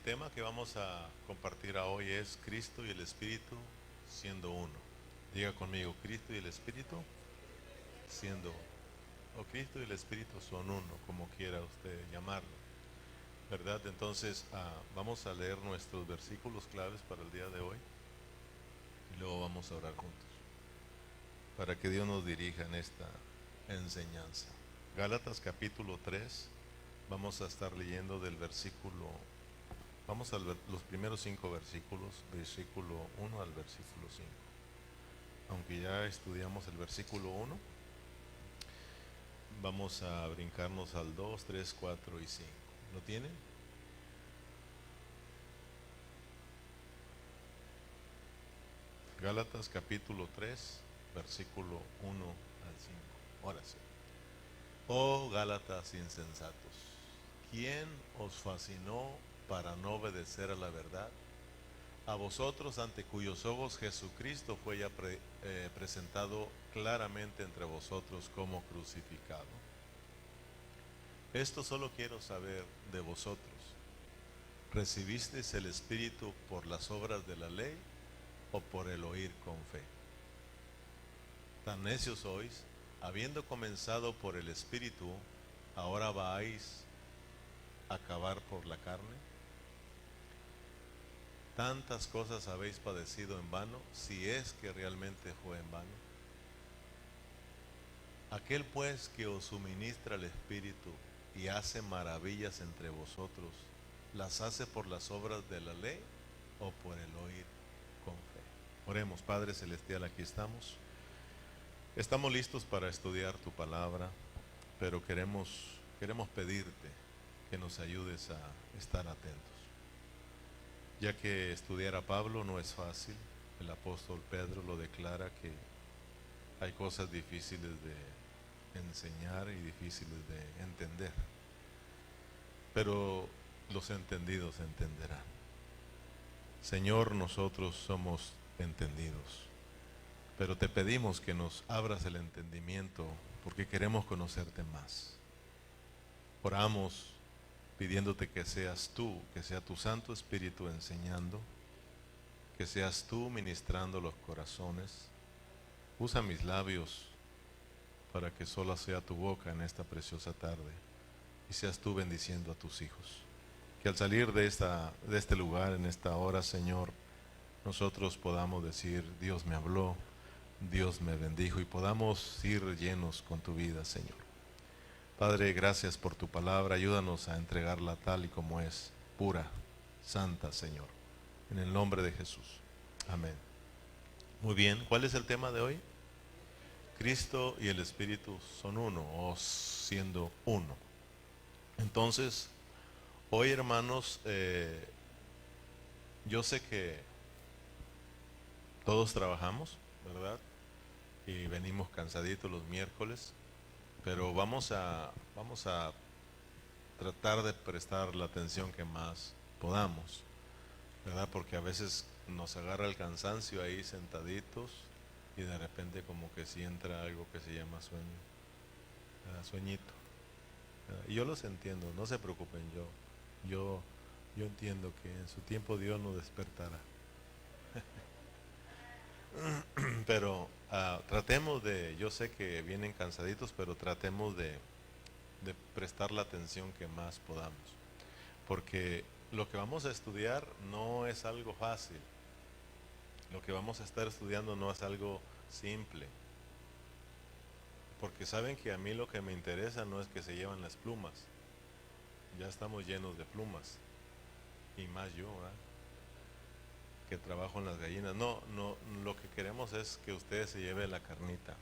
tema que vamos a compartir hoy es Cristo y el Espíritu siendo uno. Diga conmigo, Cristo y el Espíritu siendo uno. O Cristo y el Espíritu son uno, como quiera usted llamarlo. ¿Verdad? Entonces vamos a leer nuestros versículos claves para el día de hoy y luego vamos a orar juntos para que Dios nos dirija en esta enseñanza. Gálatas capítulo 3, vamos a estar leyendo del versículo, vamos a los primeros 5 versículos, versículo 1 al versículo 5. Aunque ya estudiamos el versículo 1, vamos a brincarnos al 2, 3, 4 y 5. ¿Lo tienen? Gálatas capítulo 3, versículo 1 al 5. Ahora sí. Oh Gálatas insensatos, ¿quién os fascinó para no obedecer a la verdad? A vosotros ante cuyos ojos Jesucristo fue ya presentado claramente entre vosotros como crucificado. Esto solo quiero saber de vosotros. ¿Recibisteis el Espíritu por las obras de la ley o por el oír con fe? Tan necios sois, habiendo comenzado por el Espíritu, ahora vais a acabar por la carne. Tantas cosas habéis padecido en vano, si es que realmente fue en vano. Aquel pues que os suministra el Espíritu y hace maravillas entre vosotros, ¿las hace por las obras de la ley o por el oír con fe? Oremos. Padre Celestial, aquí estamos. Estamos listos para estudiar tu palabra, pero queremos pedirte que nos ayudes a estar atentos. Ya que estudiar a Pablo no es fácil, el apóstol Pedro lo declara que hay cosas difíciles de enseñar y difíciles de entender, pero los entendidos entenderán. Señor, nosotros somos entendidos, pero te pedimos que nos abras el entendimiento porque queremos conocerte más. Oramos pidiéndote que seas tú, que sea tu Santo Espíritu enseñando, que seas tú ministrando los corazones. Usa mis labios para que sola sea tu boca en esta preciosa tarde y seas tú bendiciendo a tus hijos. Que al salir de este lugar, en esta hora, Señor, nosotros podamos decir, Dios me habló, Dios me bendijo, y podamos ir llenos con tu vida, Señor. Padre, gracias por tu palabra, ayúdanos a entregarla tal y como es, pura, santa, Señor, en el nombre de Jesús. Amén. Muy bien, ¿cuál es el tema de hoy? Cristo y el Espíritu son uno, o siendo uno. Entonces, hoy, hermanos, yo sé que todos trabajamos, ¿verdad? Y venimos cansaditos los miércoles, pero vamos a tratar de prestar la atención que más podamos, ¿verdad? Porque a veces nos agarra el cansancio ahí sentaditos y de repente como que si entra algo que se llama sueño, sueñito. Y yo los entiendo, no se preocupen, yo, yo entiendo que en su tiempo Dios nos despertará. Pero tratemos de, yo sé que vienen cansaditos, pero tratemos de prestar la atención que más podamos. Porque lo que vamos a estudiar no es algo fácil. Lo que vamos a estar estudiando no es algo simple. Porque saben que a mí lo que me interesa no es que se llevan las plumas. Ya estamos llenos de plumas. Y más yo, ¿verdad? Que trabajo en las gallinas. No, lo que queremos es que ustedes se lleven la carnita.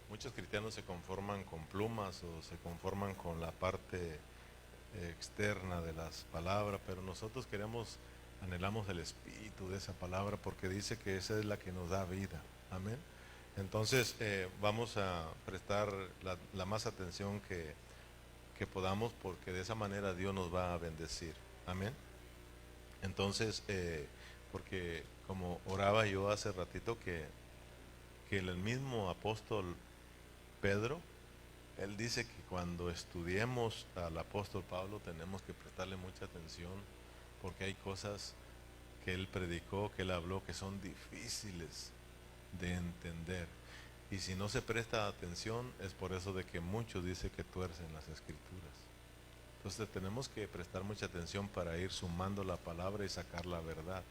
Muchos cristianos se conforman con plumas o se conforman con la parte externa de las palabras, pero nosotros anhelamos el espíritu de esa palabra porque dice que esa es la que nos da vida. Amén. Entonces vamos a prestar la más atención que podamos, porque de esa manera Dios nos va a bendecir. Amén. Entonces, porque como oraba yo hace ratito que el mismo apóstol Pedro, él dice que cuando estudiemos al apóstol Pablo tenemos que prestarle mucha atención porque hay cosas que él predicó, que él habló, que son difíciles de entender. Y si no se presta atención, es por eso de que muchos dicen que tuercen las escrituras. Entonces tenemos que prestar mucha atención para ir sumando la palabra y sacar la verdad,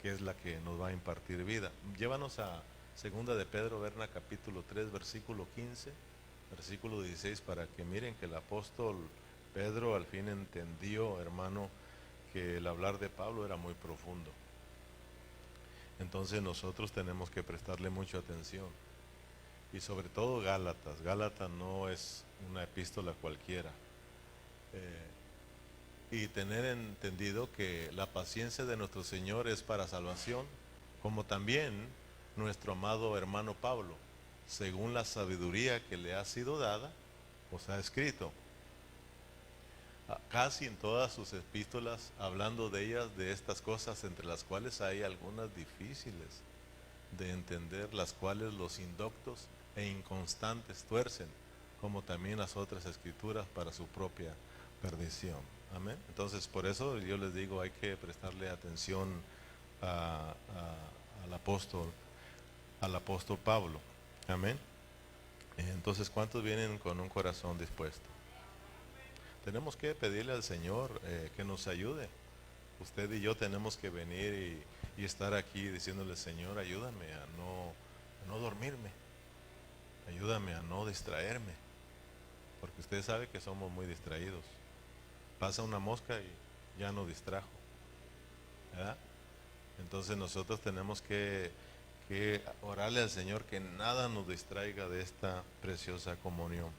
que es la que nos va a impartir vida. Llévanos a Segunda de Pedro, Berna, capítulo 3, versículo 15, versículo 16, para que miren que el apóstol Pedro al fin entendió, hermano, que el hablar de Pablo era muy profundo. Entonces nosotros tenemos que prestarle mucha atención. Y sobre todo Gálatas. Gálatas no es una epístola cualquiera. Y tener entendido que la paciencia de nuestro Señor es para salvación, como también nuestro amado hermano Pablo, según la sabiduría que le ha sido dada, os ha escrito. Casi en todas sus epístolas, hablando de ellas, de estas cosas, entre las cuales hay algunas difíciles de entender, las cuales los indoctos e inconstantes tuercen, como también las otras escrituras para su propia perdición. Amén. Entonces, por eso yo les digo, hay que prestarle atención al apóstol Pablo. Amén. Entonces, ¿cuántos vienen con un corazón dispuesto? Tenemos que pedirle al Señor que nos ayude. Usted y yo tenemos que venir y estar aquí diciéndole: Señor, ayúdame a no dormirme, ayúdame a no distraerme, porque usted sabe que somos muy distraídos. Pasa una mosca y ya nos distrajo, ¿verdad? Entonces nosotros tenemos que orarle al Señor que nada nos distraiga de esta preciosa comunión.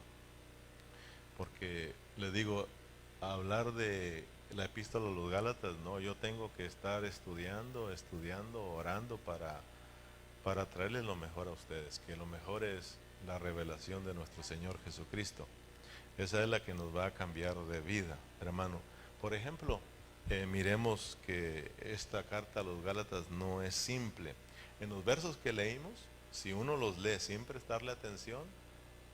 Porque le digo, hablar de la epístola a los Gálatas, no, yo tengo que estar estudiando, orando para traerles lo mejor a ustedes, que lo mejor es la revelación de nuestro Señor Jesucristo. Esa es la que nos va a cambiar de vida, hermano. Por ejemplo, miremos que esta carta a los Gálatas no es simple. En los versos que leímos, si uno los lee sin prestarle atención,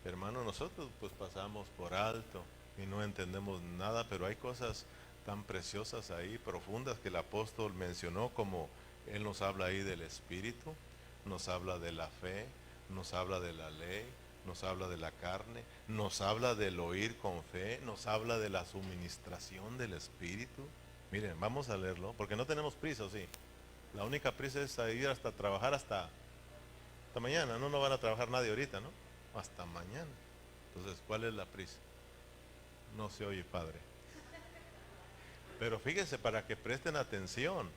hermano, nosotros pues pasamos por alto y no entendemos nada, pero hay cosas tan preciosas ahí, profundas, que el apóstol mencionó, como él nos habla ahí del Espíritu, nos habla de la fe, nos habla de la ley, nos habla de la carne, nos habla del oír con fe, nos habla de la suministración del Espíritu. Miren, vamos a leerlo, porque no tenemos prisa, ¿sí? La única prisa es ir hasta trabajar hasta mañana. No van a trabajar nadie ahorita, ¿no? Hasta mañana. Entonces, ¿cuál es la prisa? No se oye, padre. Pero fíjese, para que presten atención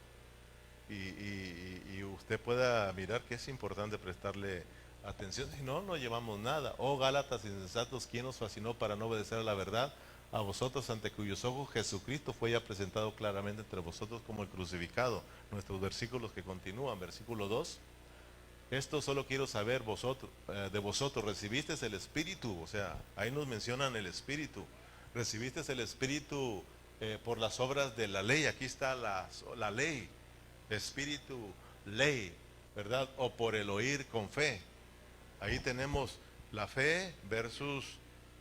y usted pueda mirar que es importante prestarle atención. Si no, no llevamos nada. Oh Gálatas insensatos, ¿quién os fascinó para no obedecer a la verdad? A vosotros, ante cuyos ojos Jesucristo fue ya presentado claramente entre vosotros como el crucificado. Nuestros versículos que continúan, versículo 2. Esto solo quiero saber de vosotros, ¿recibisteis el Espíritu? O sea, ahí nos mencionan el Espíritu. ¿Recibisteis el Espíritu por las obras de la ley? Aquí está la ley, Espíritu, ley, ¿verdad? O por el oír con fe. Ahí tenemos la fe versus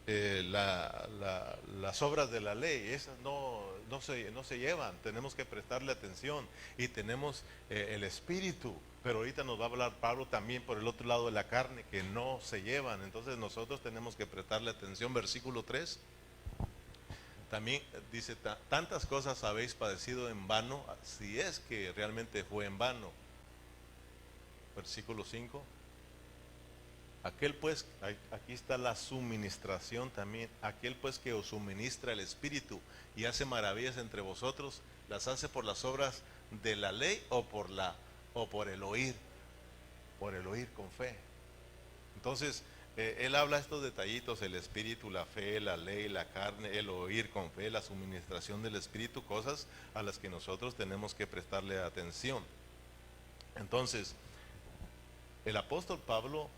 las obras de la ley. Esas no se llevan, tenemos que prestarle atención. Y tenemos el Espíritu, pero ahorita nos va a hablar Pablo también por el otro lado de la carne, que no se llevan. Entonces nosotros tenemos que prestarle atención. Versículo 3 también dice: tantas cosas habéis padecido en vano, si es que realmente fue en vano. Versículo 5. Aquel pues, aquí está la suministración también, aquel pues que os suministra el Espíritu y hace maravillas entre vosotros, ¿las hace por las obras de la ley o por el oír? Por el oír con fe. Entonces, él habla estos detallitos: el Espíritu, la fe, la ley, la carne, el oír con fe, la suministración del Espíritu, cosas a las que nosotros tenemos que prestarle atención. Entonces, el apóstol Pablo,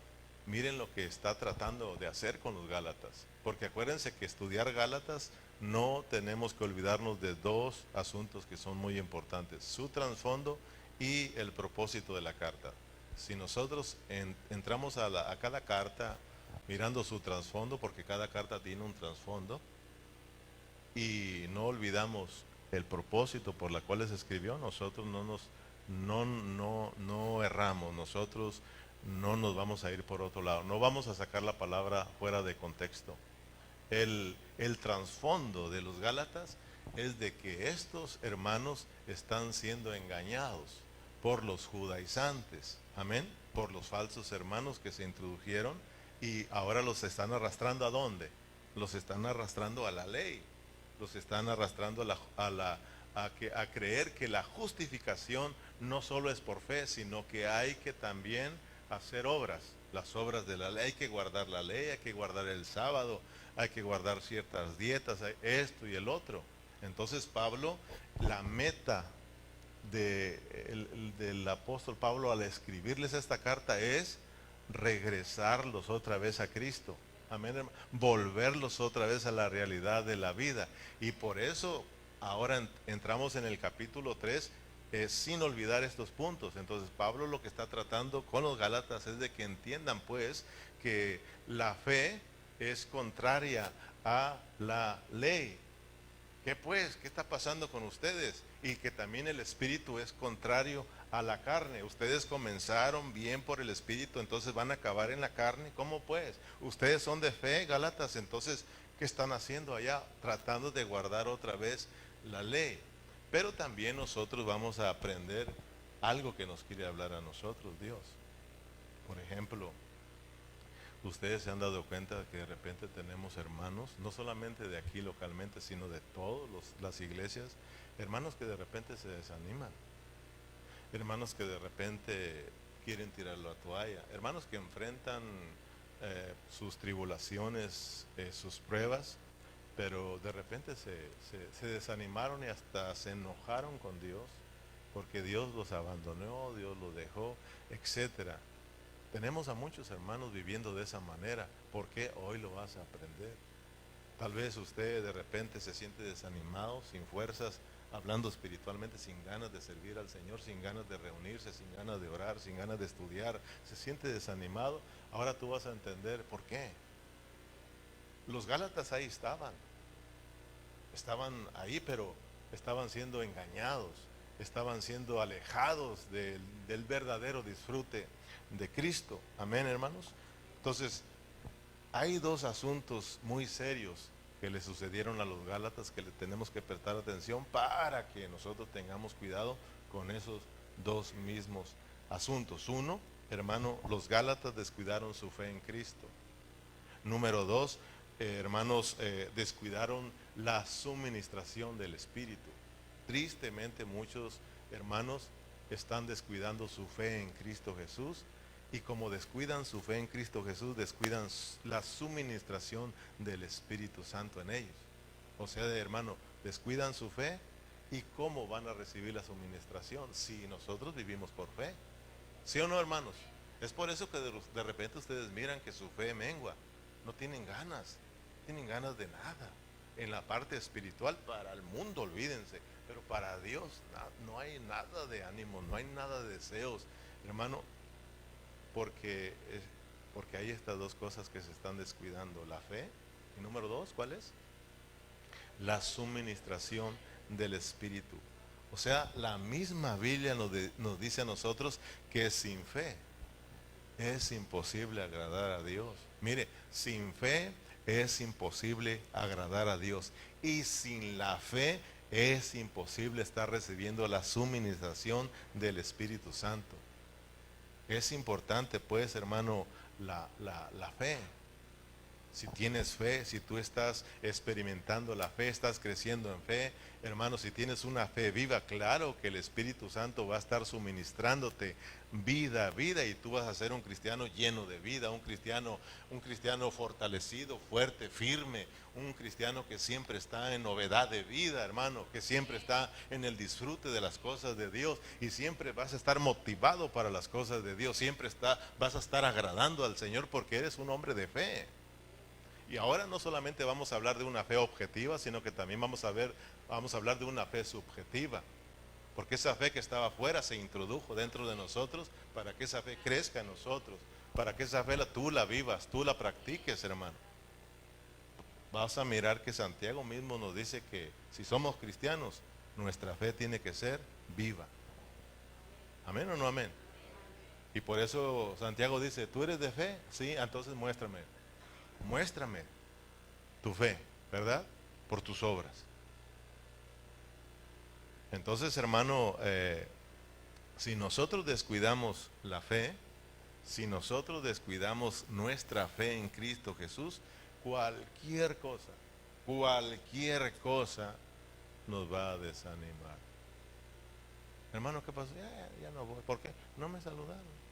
miren lo que está tratando de hacer con los Gálatas, porque acuérdense que estudiar Gálatas no tenemos que olvidarnos de dos asuntos que son muy importantes: su trasfondo y el propósito de la carta. Si nosotros entramos a cada carta mirando su trasfondo, porque cada carta tiene un trasfondo, y no olvidamos el propósito por la cual se escribió, nosotros no erramos, nosotros no nos vamos a ir por otro lado, no vamos a sacar la palabra fuera de contexto. El trasfondo de los Gálatas es de que estos hermanos están siendo engañados por los judaizantes, amén, por los falsos hermanos que se introdujeron y ahora los están arrastrando ¿a dónde? Los están arrastrando a la ley, los están arrastrando a creer que la justificación no solo es por fe, sino que hay que también hacer obras, las obras de la ley, hay que guardar la ley, hay que guardar el sábado, hay que guardar ciertas dietas, esto y el otro. Entonces Pablo, la meta del apóstol Pablo al escribirles esta carta es regresarlos otra vez a Cristo. Amén, hermano. Volverlos otra vez a la realidad de la vida. Y por eso ahora entramos en el capítulo 3 sin olvidar estos puntos. Entonces Pablo lo que está tratando con los Gálatas es de que entiendan pues que la fe es contraria a la ley. ¿Qué pues? ¿Qué está pasando con ustedes? Y que también el espíritu es contrario a la carne. Ustedes comenzaron bien por el espíritu, entonces van a acabar en la carne. ¿Cómo pues? Ustedes son de fe, Gálatas, entonces ¿qué están haciendo allá? Tratando de guardar otra vez la ley. Pero también nosotros vamos a aprender algo que nos quiere hablar a nosotros Dios. Por ejemplo, ustedes se han dado cuenta de que de repente tenemos hermanos, no solamente de aquí localmente, sino de todas las iglesias, hermanos que de repente se desaniman, hermanos que de repente quieren tirar la toalla, hermanos que enfrentan sus tribulaciones, sus pruebas, pero de repente se desanimaron y hasta se enojaron con Dios, porque Dios los abandonó, Dios los dejó, etcétera. Tenemos a muchos hermanos viviendo de esa manera. ¿Por qué? Hoy lo vas a aprender. Tal vez usted de repente se siente desanimado, sin fuerzas, hablando espiritualmente, sin ganas de servir al Señor, sin ganas de reunirse, sin ganas de orar, sin ganas de estudiar. Se siente desanimado. Ahora tú vas a entender por qué. Los Gálatas ahí estaban ahí, pero estaban siendo engañados, estaban siendo alejados del verdadero disfrute de Cristo. Amén, hermanos. Entonces, hay dos asuntos muy serios que le sucedieron a los Gálatas que le tenemos que prestar atención para que nosotros tengamos cuidado con esos dos mismos asuntos. Uno, hermano, los Gálatas descuidaron su fe en Cristo. Número dos, hermanos, descuidaron la suministración del Espíritu. Tristemente muchos hermanos están descuidando su fe en Cristo Jesús, y como descuidan su fe en Cristo Jesús, descuidan la suministración del Espíritu Santo en ellos. O sea, hermano, descuidan su fe, y cómo van a recibir la suministración si nosotros vivimos por fe. ¿Sí o no, hermanos? Es por eso que de repente ustedes miran que su fe mengua. No tienen ganas de nada. En la parte espiritual, para el mundo, olvídense, pero para Dios no hay nada de ánimo, no hay nada de deseos, hermano, porque hay estas dos cosas que se están descuidando, la fe, y número dos, ¿cuál es? La suministración del Espíritu. O sea, la misma Biblia nos dice a nosotros que sin fe es imposible agradar a Dios. Mire, sin fe es imposible agradar a Dios, y sin la fe es imposible estar recibiendo la suministración del Espíritu Santo. Es importante pues, hermano, la fe. Si tienes fe, si tú estás experimentando la fe, estás creciendo en fe, hermano, si tienes una fe viva, claro que el Espíritu Santo va a estar suministrándote vida, y tú vas a ser un cristiano lleno de vida, un cristiano fortalecido, fuerte, firme, un cristiano que siempre está en novedad de vida, hermano, que siempre está en el disfrute de las cosas de Dios, y siempre vas a estar motivado para las cosas de Dios, siempre vas a estar agradando al Señor porque eres un hombre de fe. Y ahora no solamente vamos a hablar de una fe objetiva, sino que también vamos a hablar de una fe subjetiva. Porque esa fe que estaba afuera se introdujo dentro de nosotros para que esa fe crezca en nosotros, para que esa fe tú la vivas, tú la practiques, hermano. Vas a mirar que Santiago mismo nos dice que si somos cristianos, Nuestra fe tiene que ser viva. ¿Amén o no amén? Y por eso Santiago dice, ¿tú eres de fe? Sí, entonces muéstrame tu fe, ¿verdad? Por tus obras. Entonces, hermano, si nosotros descuidamos la fe, si nosotros descuidamos nuestra fe en Cristo Jesús, cualquier cosa nos va a desanimar. Hermano, ¿qué pasó? Ya no voy. ¿Por qué? No me saludaron.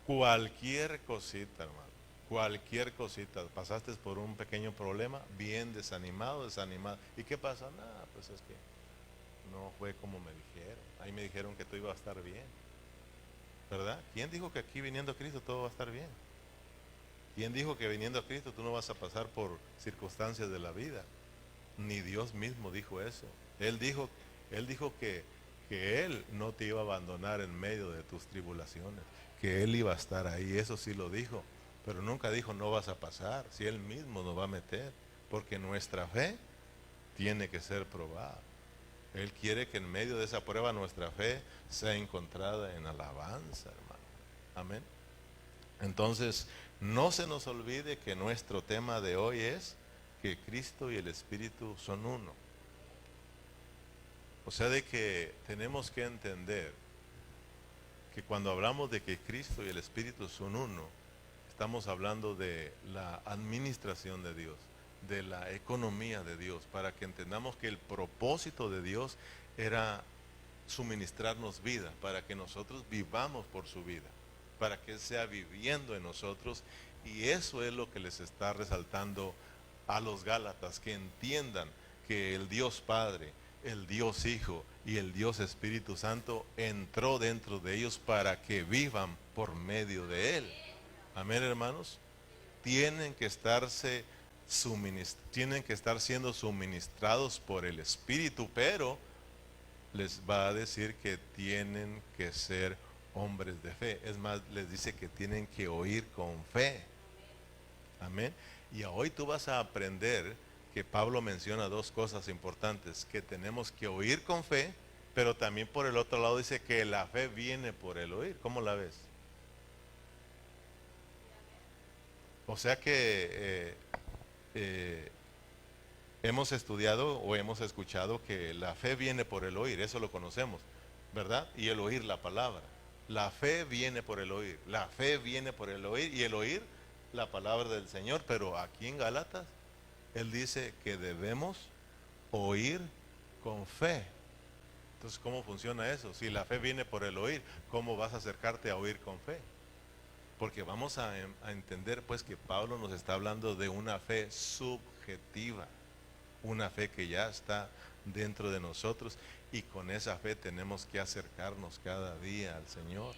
Cualquier cosita, hermano. Cualquier cosita. Pasaste por un pequeño problema, bien desanimado. ¿Y qué pasa? Nada, pues es que no fue como me dijeron. Ahí me dijeron que todo iba a estar bien. ¿Verdad? ¿Quién dijo que aquí viniendo a Cristo todo va a estar bien? ¿Quién dijo que viniendo a Cristo tú no vas a pasar por circunstancias de la vida? Ni Dios mismo dijo eso. Él dijo que Él no te iba a abandonar en medio de tus tribulaciones, que Él iba a estar ahí, eso sí lo dijo, pero nunca dijo no vas a pasar, si Él mismo nos va a meter, porque nuestra fe tiene que ser probada. Él quiere que en medio de esa prueba nuestra fe sea encontrada en alabanza, hermano. Amén. Entonces, no se nos olvide que nuestro tema de hoy es que Cristo y el Espíritu son uno. O sea, de que tenemos que entender que cuando hablamos de que Cristo y el Espíritu son uno, estamos hablando de la administración de Dios, de la economía de Dios, para que entendamos que el propósito de Dios era suministrarnos vida, para que nosotros vivamos por su vida, para que Él sea viviendo en nosotros, y eso es lo que les está resaltando a los Gálatas, que entiendan que el Dios Padre, el Dios Hijo y el Dios Espíritu Santo entró dentro de ellos para que vivan por medio de Él. Amén, hermanos. Tienen que estar siendo suministrados por el Espíritu, pero les va a decir que tienen que ser hombres de fe. Es más, les dice que tienen que oír con fe. Amén. Y hoy tú vas a aprender que Pablo menciona dos cosas importantes, que tenemos que oír con fe, pero también por el otro lado dice que la fe viene por el oír. ¿Cómo la ves? O sea que hemos estudiado o hemos escuchado que la fe viene por el oír, eso lo conocemos, ¿verdad? Y el oír la palabra. La fe viene por el oír, la fe viene por el oír y el oír la palabra del Señor, pero aquí en Gálatas Él dice que debemos oír con fe. Entonces, ¿cómo funciona eso? Si la fe viene por el oír, ¿cómo vas a acercarte a oír con fe? Porque vamos a entender pues que Pablo nos está hablando de una fe subjetiva, una fe que ya está dentro de nosotros, y con esa fe tenemos que acercarnos cada día al Señor.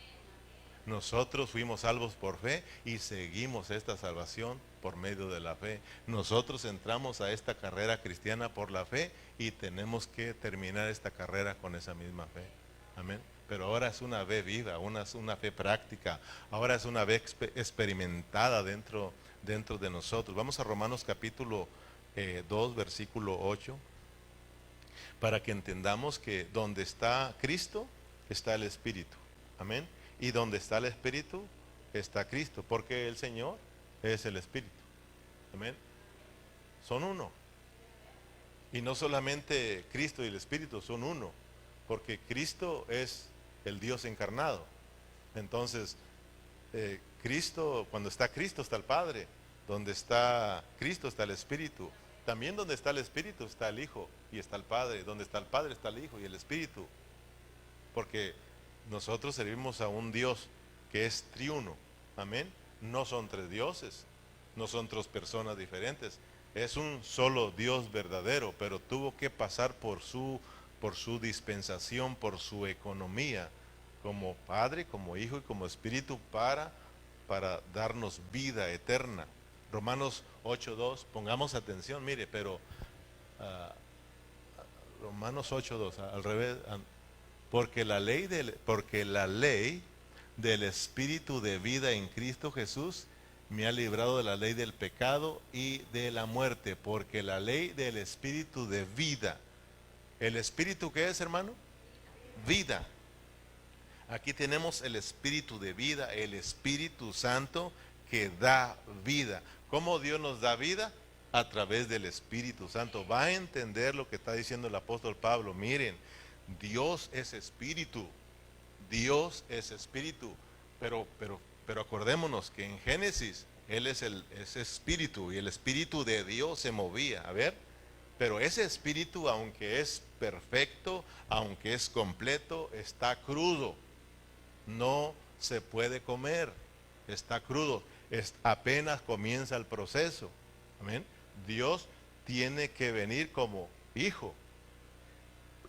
Nosotros fuimos salvos por fe y seguimos esta salvación por medio de la fe. Nosotros entramos a esta carrera cristiana por la fe y tenemos que terminar esta carrera con esa misma fe. Amén. Pero ahora es una fe viva, es una fe práctica, ahora es una fe experimentada dentro de nosotros. Vamos a Romanos capítulo 2, versículo 8, para que entendamos que donde está Cristo, está el Espíritu. Amén. Y donde está el Espíritu, está Cristo, porque el Señor es el Espíritu. Amén. Son uno. Y no solamente Cristo y el Espíritu son uno, porque Cristo es el Dios encarnado. Entonces, Cristo, cuando está Cristo está el Padre, donde está Cristo está el Espíritu. También donde está el Espíritu está el Hijo y está el Padre. Donde está el Padre está el Hijo y el Espíritu. Porque nosotros servimos a un Dios que es triuno. Amén. No son tres dioses, no son tres personas diferentes. Es un solo Dios verdadero, pero tuvo que pasar por su dispensación, por su economía, como Padre, como Hijo y como Espíritu, para darnos vida eterna. Romanos 8:2, pongamos atención, mire, pero Romanos 8:2, al revés, porque la ley del Espíritu de vida en Cristo Jesús me ha librado de la ley del pecado y de la muerte, porque la ley del Espíritu de vida ¿El Espíritu qué es, hermano? Vida. Aquí tenemos el Espíritu de vida, el Espíritu Santo que da vida. ¿Cómo Dios nos da vida? A través del Espíritu Santo. Va a entender lo que está diciendo el apóstol Pablo. Miren, Dios es Espíritu. Dios es Espíritu. Pero acordémonos que en Génesis Él es Espíritu y el Espíritu de Dios se movía. A ver, pero ese Espíritu, aunque es perfecto, aunque es completo, está crudo. No se puede comer, está crudo, apenas comienza el proceso. Amén. Dios tiene que venir como hijo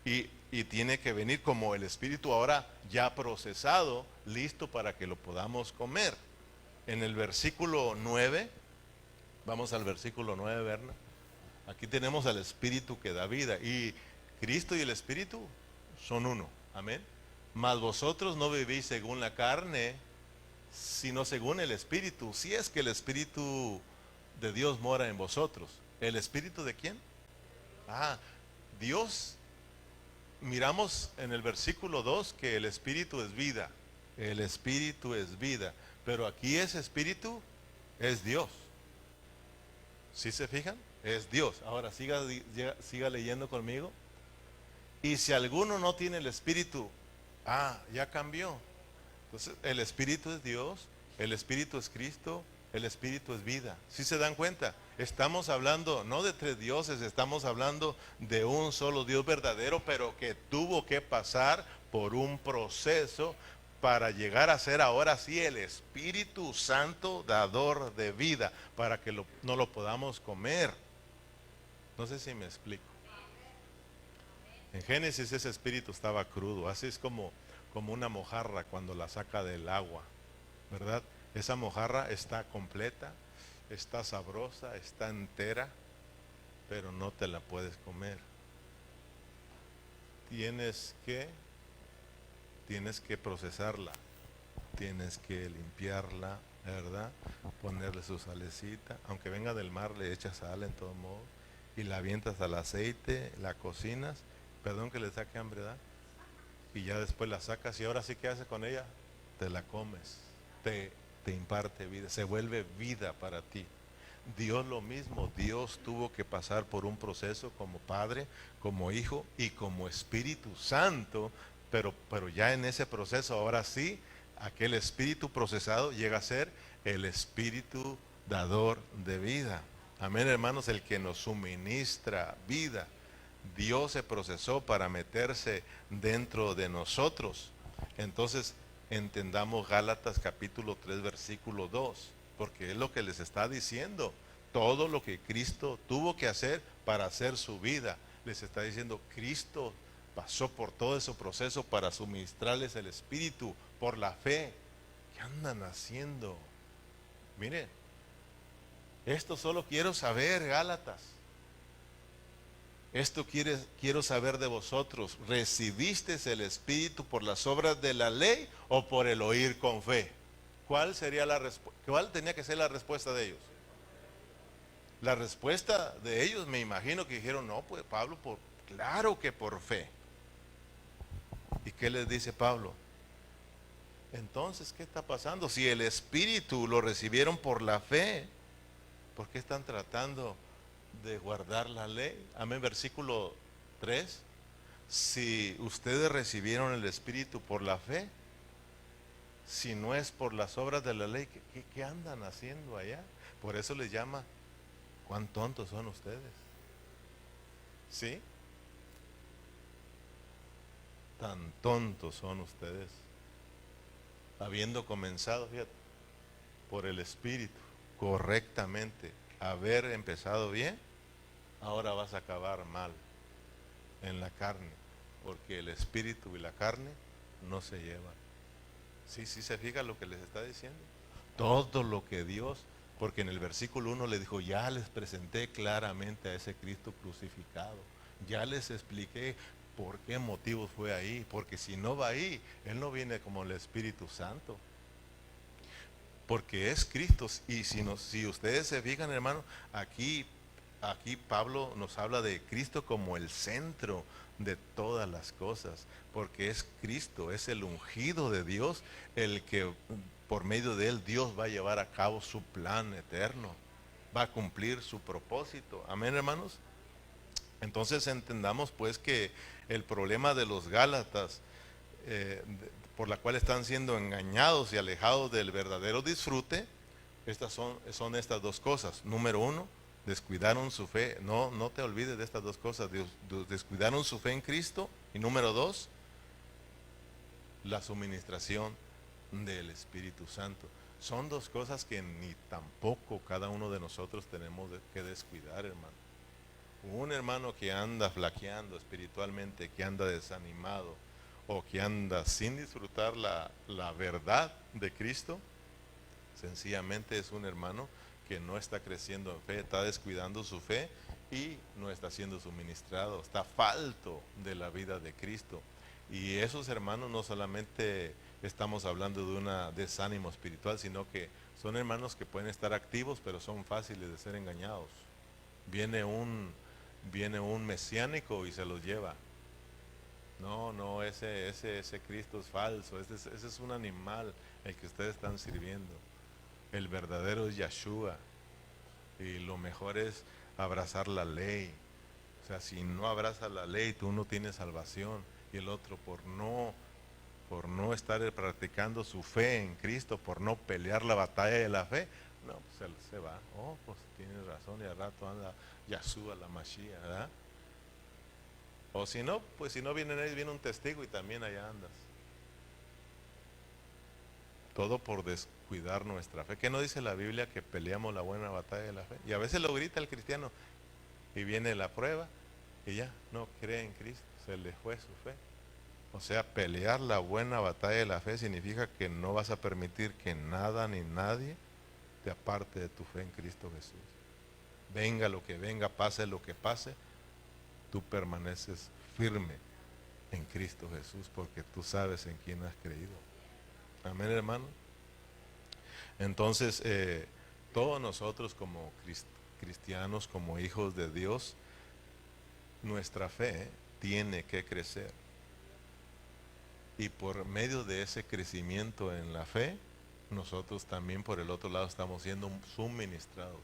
y tiene que venir como el Espíritu ahora ya procesado, listo para que lo podamos comer. En el versículo 9, vamos al versículo 9, Berna. Aquí tenemos al Espíritu que da vida y Cristo y el Espíritu son uno. Amén. Mas vosotros no vivís según la carne, sino según el Espíritu. Si es que el Espíritu de Dios mora en vosotros. ¿El Espíritu de quién? Dios. Miramos en el versículo 2 que el Espíritu es vida. El Espíritu es vida. Pero aquí ese Espíritu es Dios. ¿Sí se fijan? Es Dios. Ahora siga leyendo conmigo. Y si alguno no tiene el Espíritu, ya cambió. Entonces, el Espíritu es Dios, el Espíritu es Cristo, el Espíritu es vida. ¿Sí se dan cuenta? Estamos hablando no de tres dioses, estamos hablando de un solo Dios verdadero, pero que tuvo que pasar por un proceso para llegar a ser ahora sí el Espíritu Santo dador de vida, para que no lo podamos comer. No sé si me explico. En Génesis ese espíritu estaba crudo, así es como una mojarra cuando la saca del agua, ¿verdad? Esa mojarra está completa, está sabrosa, está entera, pero no te la puedes comer. Tienes que procesarla, tienes que limpiarla, ¿verdad? Ponerle su salecita, aunque venga del mar le echas sal en todo modo, y la avientas al aceite, la cocinas. Perdón que le saque hambre, ¿verdad? Y ya después la sacas y ahora sí, ¿qué haces con ella? Te la comes, te imparte vida, se vuelve vida para ti. Dios lo mismo, Dios tuvo que pasar por un proceso como Padre, como Hijo y como Espíritu Santo, pero ya en ese proceso ahora sí, aquel Espíritu procesado llega a ser el Espíritu dador de vida. Amén, hermanos, el que nos suministra vida. Dios se procesó para meterse dentro de nosotros. Entonces, entendamos Gálatas capítulo 3, versículo 2, porque es lo que les está diciendo. Todo lo que Cristo tuvo que hacer para hacer su vida. Les está diciendo, Cristo pasó por todo ese proceso para suministrarles el Espíritu por la fe. ¿Qué andan haciendo? Miren, esto solo quiero saber, Gálatas. Esto quiero saber de vosotros. ¿Recibisteis el Espíritu por las obras de la ley o por el oír con fe? ¿Cuál tenía que ser la respuesta de ellos? La respuesta de ellos, me imagino que dijeron, no, pues Pablo, claro que por fe. ¿Y qué les dice Pablo? Entonces, ¿qué está pasando? Si el Espíritu lo recibieron por la fe, ¿por qué están tratando de guardar la ley? Amén, versículo 3. Si ustedes recibieron el Espíritu por la fe, si no es por las obras de la ley, ¿qué andan haciendo allá? Por eso les llama, ¿cuán tontos son ustedes? ¿Sí? Tan tontos son ustedes. Habiendo comenzado, fíjate, por el Espíritu, correctamente, haber empezado bien, ahora vas a acabar mal en la carne, porque el Espíritu y la carne no se llevan. Sí, se fija lo que les está diciendo. Todo lo que Dios, porque en el versículo 1 le dijo, ya les presenté claramente a ese Cristo crucificado, ya les expliqué por qué motivos fue ahí, porque si no va ahí, Él no viene como el Espíritu Santo, porque es Cristo. Y si ustedes se fijan, hermano, aquí aquí Pablo nos habla de Cristo como el centro de todas las cosas, porque es Cristo, es el ungido de Dios, el que por medio de él Dios va a llevar a cabo su plan eterno, va a cumplir su propósito. Amén, hermanos. Entonces entendamos pues que el problema de los Gálatas, por la cual están siendo engañados y alejados del verdadero disfrute, son estas dos cosas. Número uno, descuidaron su fe. No, no te olvides de estas dos cosas. Descuidaron su fe en Cristo. Y número dos, la suministración del Espíritu Santo. Son dos cosas que ni tampoco cada uno de nosotros tenemos que descuidar, hermano. Un hermano que anda flaqueando espiritualmente, que anda desanimado o que anda sin disfrutar la verdad de Cristo, sencillamente es un hermano que no está creciendo en fe, está descuidando su fe y no está siendo suministrado, está falto de la vida de Cristo. Y esos hermanos no solamente estamos hablando de un desánimo espiritual, sino que son hermanos que pueden estar activos, pero son fáciles de ser engañados. Viene un mesiánico y se los lleva. No, no, ese Cristo es falso, ese es un animal el que ustedes están sirviendo. El verdadero es Yeshua. Y lo mejor es abrazar la ley. O sea, si no abrazas la ley, tú no tienes salvación. Y el otro, por no estar practicando su fe en Cristo, por no pelear la batalla de la fe, no, pues se va. Oh, pues tienes razón, y al rato anda Yeshua la Mashiach, ¿verdad? O si no, pues si no vienen ellos, viene un testigo y también allá andas. Todo por descuidar nuestra fe. ¿Qué no dice la Biblia que peleamos la buena batalla de la fe? Y a veces lo grita el cristiano y viene la prueba y ya no cree en Cristo, se le fue su fe. O sea, pelear la buena batalla de la fe significa que no vas a permitir que nada ni nadie te aparte de tu fe en Cristo Jesús. Venga lo que venga, pase lo que pase, tú permaneces firme en Cristo Jesús porque tú sabes en quién has creído. Amén, hermano. Entonces, todos nosotros como cristianos, como hijos de Dios, nuestra fe tiene que crecer. Y por medio de ese crecimiento en la fe, nosotros también por el otro lado estamos siendo suministrados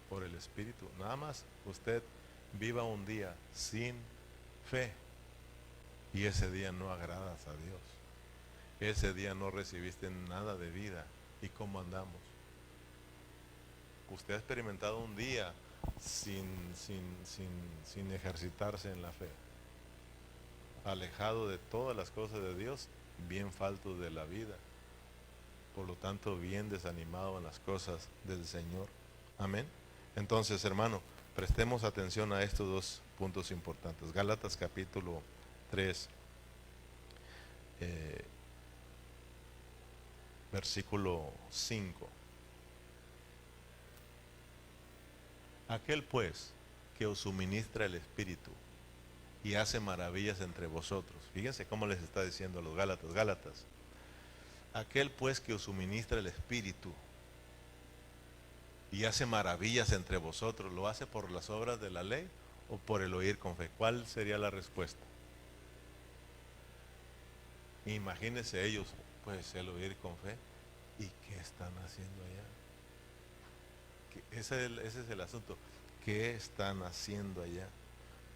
por el Espíritu. Nada más usted viva un día sin fe y ese día no agradas a Dios. Ese día no recibiste nada de vida. ¿Y cómo andamos? Usted ha experimentado un día sin ejercitarse en la fe, alejado de todas las cosas de Dios, bien falto de la vida, por lo tanto bien desanimado en las cosas del Señor. Amén. Entonces, hermano, prestemos atención a estos dos puntos importantes. Gálatas capítulo 3, versículo 5. Aquel pues que os suministra el Espíritu y hace maravillas entre vosotros. Fíjense cómo les está diciendo a los Gálatas. Gálatas, aquel pues que os suministra el Espíritu y hace maravillas entre vosotros, ¿lo hace por las obras de la ley o por el oír con fe? ¿Cuál sería la respuesta? Imagínense ellos, pues el oír con fe. ¿Y qué están haciendo allá? Ese es el asunto. ¿Qué están haciendo allá?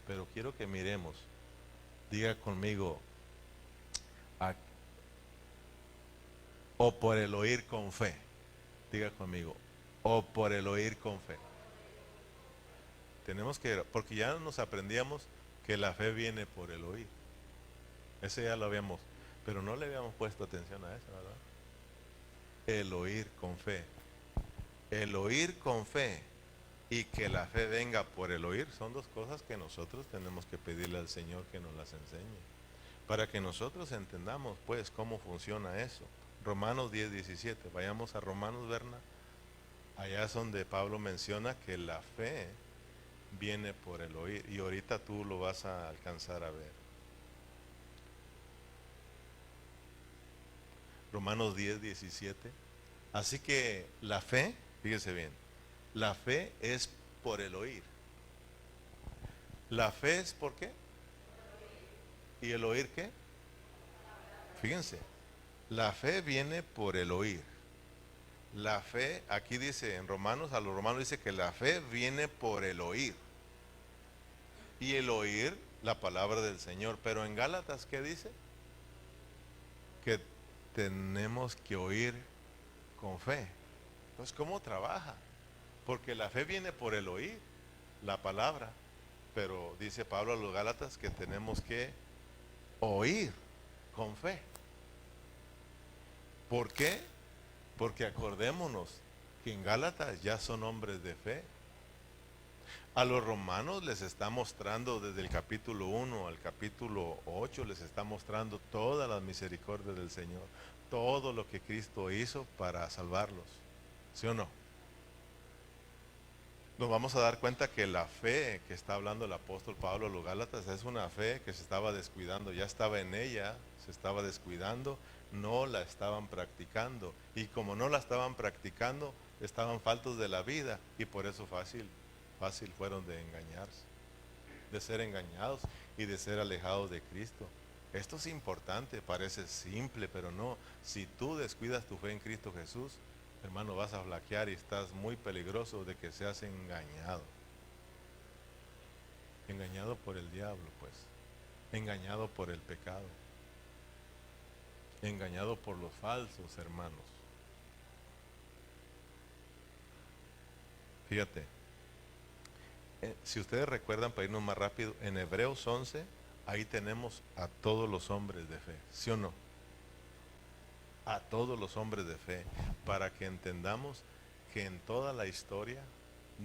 Pero quiero que miremos. Diga conmigo, o por el oír con fe. Diga conmigo, o por el oír con fe. Tenemos que, porque ya nos aprendíamos que la fe viene por el oír. Ese ya lo habíamos, pero no le habíamos puesto atención a eso, ¿verdad? El oír con fe. El oír con fe y que la fe venga por el oír son dos cosas que nosotros tenemos que pedirle al Señor que nos las enseñe, para que nosotros entendamos pues cómo funciona eso. Romanos 10:17, vayamos a Romanos, Berna. Allá es donde Pablo menciona que la fe viene por el oír, y ahorita tú lo vas a alcanzar a ver. Romanos 10:17. Así que la fe, fíjese bien, la fe es por el oír. La fe es ¿por qué? ¿Y el oír qué? Fíjense, la fe viene por el oír. La fe, aquí dice en Romanos, a los romanos dice que la fe viene por el oír. Y el oír la palabra del Señor. Pero en Gálatas, ¿qué dice? Que tenemos que oír con fe. Entonces, ¿cómo trabaja? Porque la fe viene por el oír, la palabra. Pero dice Pablo a los Gálatas que tenemos que oír con fe. ¿Por qué? Porque acordémonos que en Gálatas ya son hombres de fe. A los romanos les está mostrando desde el capítulo 1 al capítulo 8, les está mostrando todas las misericordias del Señor, todo lo que Cristo hizo para salvarlos. ¿Sí o no? Nos vamos a dar cuenta que la fe que está hablando el apóstol Pablo a los Gálatas es una fe que se estaba descuidando, ya estaba en ella, se estaba descuidando, no la estaban practicando. Y como no la estaban practicando, estaban faltos de la vida y por eso fácil fueron de engañarse, de ser engañados y de ser alejados de Cristo. Esto es importante, parece simple, pero no. Si tú descuidas tu fe en Cristo Jesús, hermano, vas a flaquear y estás muy peligroso de que seas engañado. Engañado por el diablo, pues. Engañado por el pecado. Engañado por los falsos hermanos. Fíjate, si ustedes recuerdan, para irnos más rápido, en Hebreos 11, ahí tenemos a todos los hombres de fe, ¿sí o no? A todos los hombres de fe, para que entendamos que en toda la historia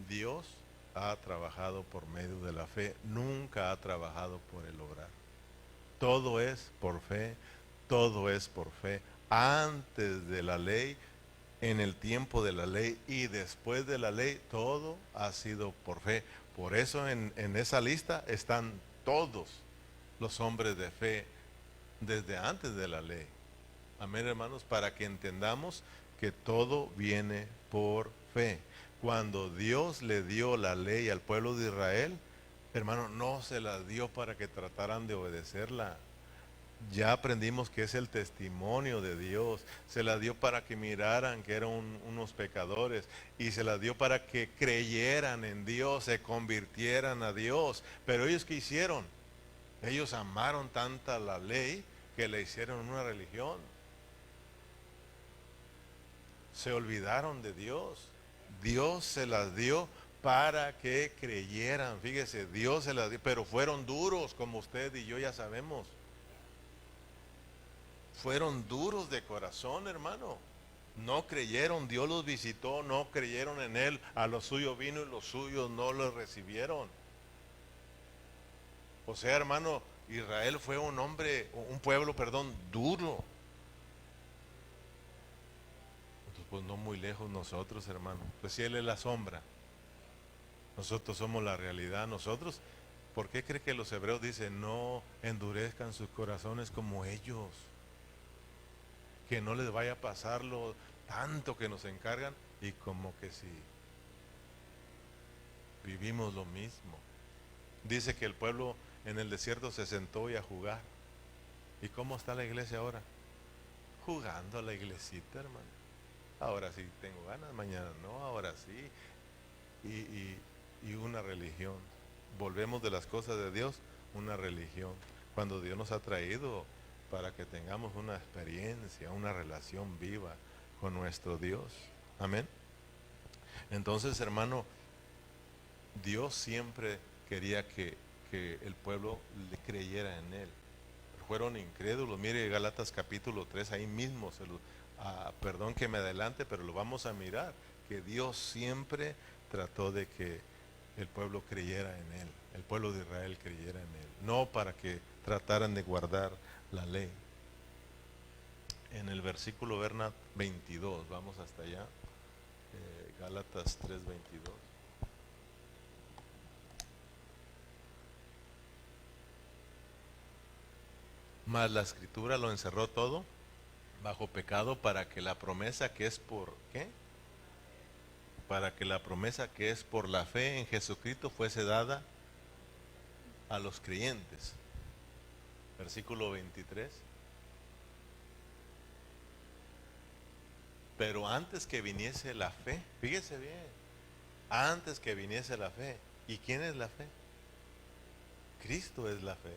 Dios ha trabajado por medio de la fe, nunca ha trabajado por el obrar. Todo es por fe, todo es por fe. Antes de la ley, en el tiempo de la ley y después de la ley, todo ha sido por fe. Por eso en esa lista están todos los hombres de fe desde antes de la ley. Amén, hermanos, para que entendamos que todo viene por fe. Cuando Dios le dio la ley al pueblo de Israel, hermano, no se la dio para que trataran de obedecerla. Ya aprendimos que es el testimonio de Dios. Se la dio para que miraran que eran unos pecadores. Y se la dio para que creyeran en Dios, se convirtieran a Dios. Pero ellos, ¿qué hicieron? Ellos amaron tanta la ley que le hicieron una religión. Se olvidaron de Dios. Dios se las dio para que creyeran. Fíjese, Dios se las dio, pero fueron duros, como usted y yo ya sabemos. Fueron duros de corazón, hermano. No creyeron, Dios los visitó, no creyeron en Él. A lo suyo vino y los suyos no lo recibieron. O sea, hermano, Israel fue un pueblo, duro. Entonces, pues no muy lejos nosotros, hermano. Pues si Él es la sombra, nosotros somos la realidad. Nosotros, ¿por qué cree que los hebreos dicen no endurezcan sus corazones como ellos? Que no les vaya a pasar lo tanto que nos encargan y como que si vivimos lo mismo. Dice que el pueblo en el desierto se sentó y a jugar. ¿Y cómo está la iglesia ahora? Jugando a la iglesita, hermano. Ahora sí tengo ganas, mañana no, ahora sí. Y una religión. Volvemos de las cosas de Dios, una religión. Cuando Dios nos ha traído para que tengamos una experiencia, una relación viva con nuestro Dios. Amén. Entonces, hermano, Dios siempre quería que el pueblo le creyera en Él. Fueron incrédulos. Mire Gálatas capítulo 3, ahí mismo, perdón que me adelante, pero lo vamos a mirar, que Dios siempre trató de que el pueblo creyera en Él, el pueblo de Israel creyera en Él, no para que trataran de guardar la ley. En el versículo 22, vamos hasta allá, Gálatas 3:22. Mas la escritura lo encerró todo bajo pecado para que la promesa que es por ¿qué? Para que la promesa que es por la fe en Jesucristo fuese dada a los creyentes. Versículo 23. Pero antes que viniese la fe, fíjese bien, antes que viniese la fe. ¿Y quién es la fe? Cristo es la fe.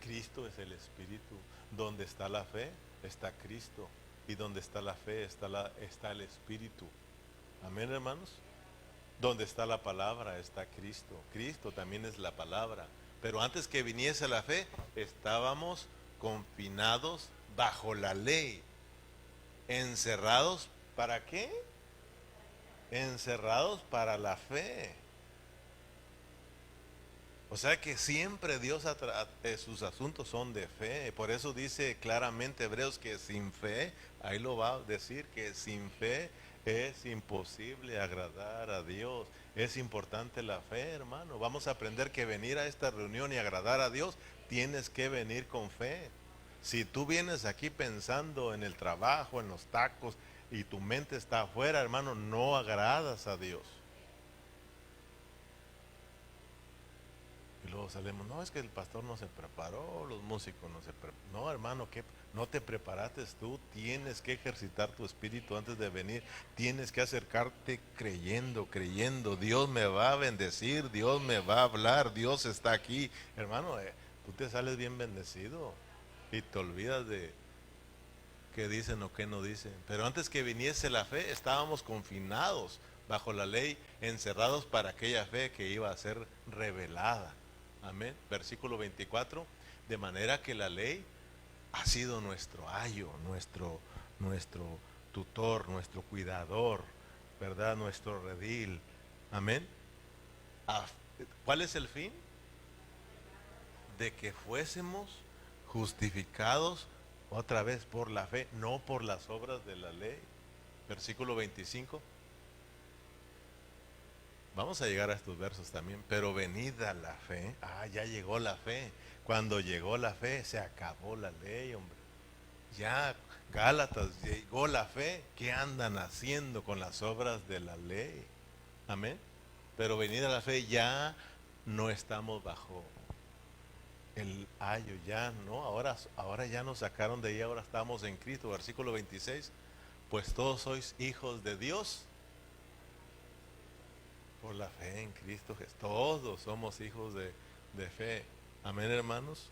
Cristo es el Espíritu. Donde está la fe, está Cristo. Y donde está la fe, está el Espíritu. Amén, hermanos. Donde está la palabra, está Cristo. Cristo también es la palabra. Pero antes que viniese la fe, estábamos confinados bajo la ley. Encerrados, ¿para qué? Encerrados para la fe. O sea que siempre Dios sus asuntos son de fe. Por eso dice claramente Hebreos que sin fe, ahí lo va a decir, que sin fe es imposible agradar a Dios. Es importante la fe, hermano. Vamos a aprender que venir a esta reunión y agradar a Dios, tienes que venir con fe. Si tú vienes aquí pensando en el trabajo, en los tacos, y tu mente está afuera, hermano, no agradas a Dios. Y luego salimos, no, es que el pastor no se preparó, los músicos no se prepararon. No, hermano, que no te preparaste tú, tienes que ejercitar tu espíritu antes de venir, tienes que acercarte creyendo, Dios me va a bendecir, Dios me va a hablar, Dios está aquí. Hermano, tú te sales bien bendecido y te olvidas de qué dicen o qué no dicen. Pero antes que viniese la fe, estábamos confinados bajo la ley, encerrados para aquella fe que iba a ser revelada. Amén. Versículo 24. De manera que la ley ha sido nuestro ayo, nuestro tutor, nuestro cuidador, ¿verdad? Nuestro redil. Amén. ¿Cuál es el fin? De que fuésemos justificados otra vez por la fe, no por las obras de la ley. Versículo 25. Vamos a llegar a estos versos también. Pero venida la fe. Ya llegó la fe. Cuando llegó la fe, se acabó la ley, hombre. Ya, Gálatas, llegó la fe. ¿Qué andan haciendo con las obras de la ley? Amén. Pero venida la fe, ya no estamos bajo el ayo, ya no. Ahora ya nos sacaron de ahí, ahora estamos en Cristo. Versículo 26. Pues todos sois hijos de Dios por la fe en Cristo Jesús. Todos somos hijos de fe. Amén, hermanos.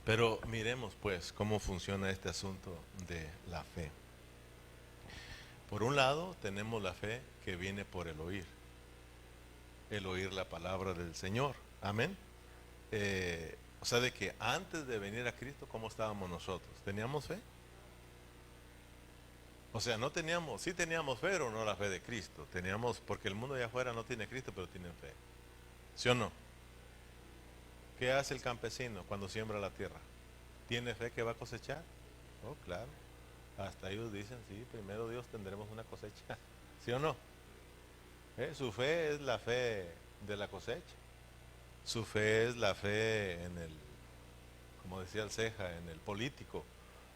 Pero miremos pues cómo funciona este asunto de la fe. Por un lado tenemos la fe que viene por el oír la palabra del Señor. Amén. O sea, de que antes de venir a Cristo, ¿cómo estábamos nosotros? ¿Teníamos fe? O sea, no teníamos, sí teníamos fe, pero no la fe de Cristo. Teníamos, porque el mundo allá afuera no tiene Cristo, pero tienen fe. ¿Sí o no? ¿Qué hace el campesino cuando siembra la tierra? ¿Tiene fe que va a cosechar? Oh, claro. Hasta ellos dicen, sí, primero Dios tendremos una cosecha. ¿Sí o no? Su fe es la fe de la cosecha. Su fe es la fe en el, como decía el Ceja, en el político.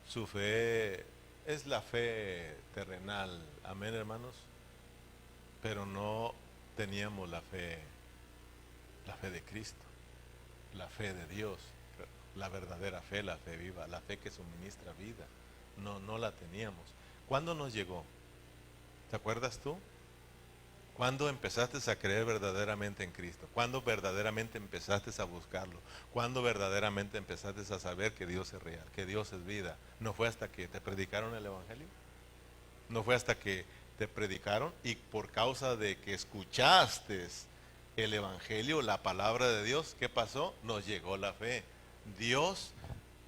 Su fe es la fe terrenal. Amén, hermanos. Pero no teníamos la fe de Cristo, la fe de Dios, la verdadera fe, la fe viva, la fe que suministra vida. No la teníamos. ¿Cuándo nos llegó? ¿Te acuerdas tú? ¿Cuándo empezaste a creer verdaderamente en Cristo? ¿Cuándo verdaderamente empezaste a buscarlo? ¿Cuándo verdaderamente empezaste a saber que Dios es real, que Dios es vida? ¿No fue hasta que te predicaron el Evangelio? ¿No fue hasta que te predicaron y por causa de que escuchaste el Evangelio, la palabra de Dios, qué pasó? Nos llegó la fe. Dios